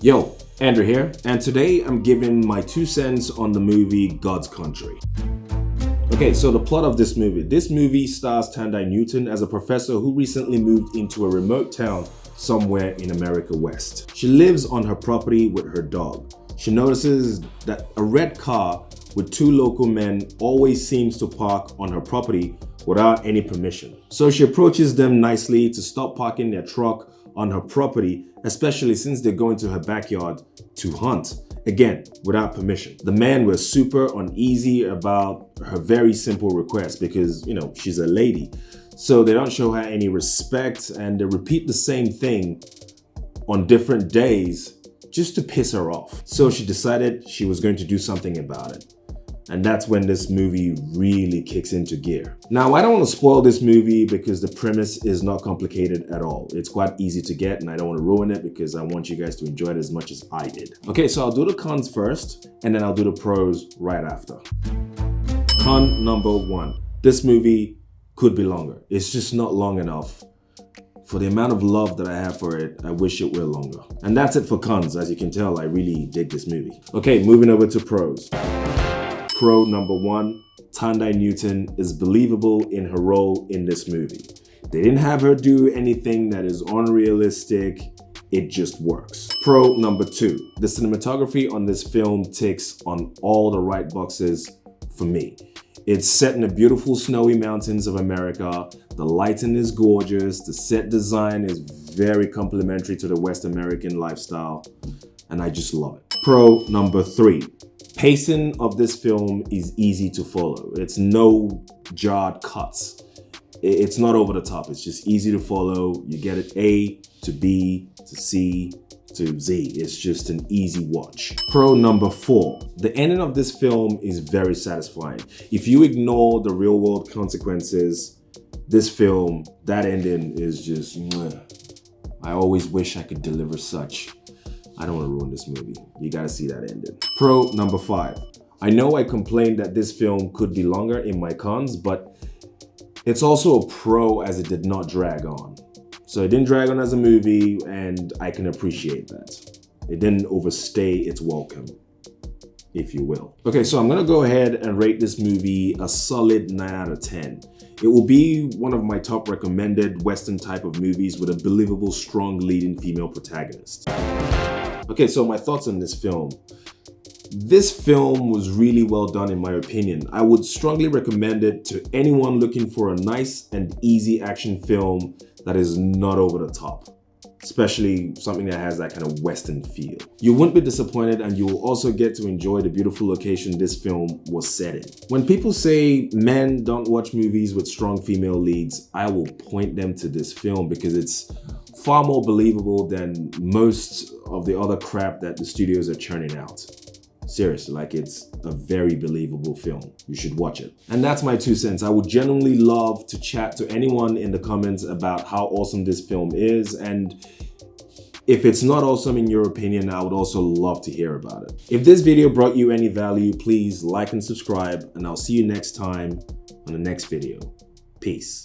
Yo, Andrew here, and today I'm giving my 2 cents on the movie God's Country. Okay, so the plot of this movie stars Thandiwe Newton as a professor who recently moved into a remote town somewhere in America West. She lives on her property with her dog. She notices that a red car with 2 local men always seems to park on her property without any permission. So she approaches them nicely to stop parking their truck on her property, especially since they're going to her backyard to hunt, again, without permission. The men were super uneasy about her very simple request because, she's a lady. So they don't show her any respect and they repeat the same thing on different days just to piss her off. So she decided she was going to do something about it. And that's when this movie really kicks into gear. Now, I don't want to spoil this movie because the premise is not complicated at all. It's quite easy to get and I don't want to ruin it because I want you guys to enjoy it as much as I did. Okay, so I'll do the cons first and then I'll do the pros right after. Con number 1. This movie could be longer. It's just not long enough. For the amount of love that I have for it, I wish it were longer. And that's it for cons. As you can tell, I really dig this movie. Okay, moving over to pros. Pro number 1, Thandiwe Newton is believable in her role in this movie. They didn't have her do anything that is unrealistic, it just works. Pro number 2, the cinematography on this film ticks on all the right boxes for me. It's set in the beautiful snowy mountains of America, the lighting is gorgeous, the set design is very complimentary to the West American lifestyle, and I just love it. Pro number 3. Pacing of this film is easy to follow. It's no jarred cuts. It's not over the top. It's just easy to follow. You get it A to B to C to Z. It's just an easy watch. Pro number 4. The ending of this film is very satisfying. If you ignore the real world consequences, this film, that ending is just, I always wish I could deliver such. I don't want to ruin this movie. You gotta see that ending. Pro number 5. I know I complained that this film could be longer in my cons, but it's also a pro as it did not drag on. So it didn't drag on as a movie and I can appreciate that. It didn't overstay its welcome, if you will. Okay, so I'm gonna go ahead and rate this movie a solid 9 out of 10. It will be one of my top recommended Western type of movies with a believable, strong leading female protagonist. Okay, so my thoughts on this film. This film was really well done in my opinion. I would strongly recommend it to anyone looking for a nice and easy action film that is not over the top, especially something that has that kind of Western feel. You won't be disappointed and you will also get to enjoy the beautiful location this film was set in. When people say men don't watch movies with strong female leads, I will point them to this film because it's far more believable than most of the other crap that the studios are churning out. Seriously, like it's a very believable film. You should watch it. And that's my 2 cents. I would genuinely love to chat to anyone in the comments about how awesome this film is. And if it's not awesome in your opinion, I would also love to hear about it. If this video brought you any value, please like and subscribe, and I'll see you next time on the next video. Peace.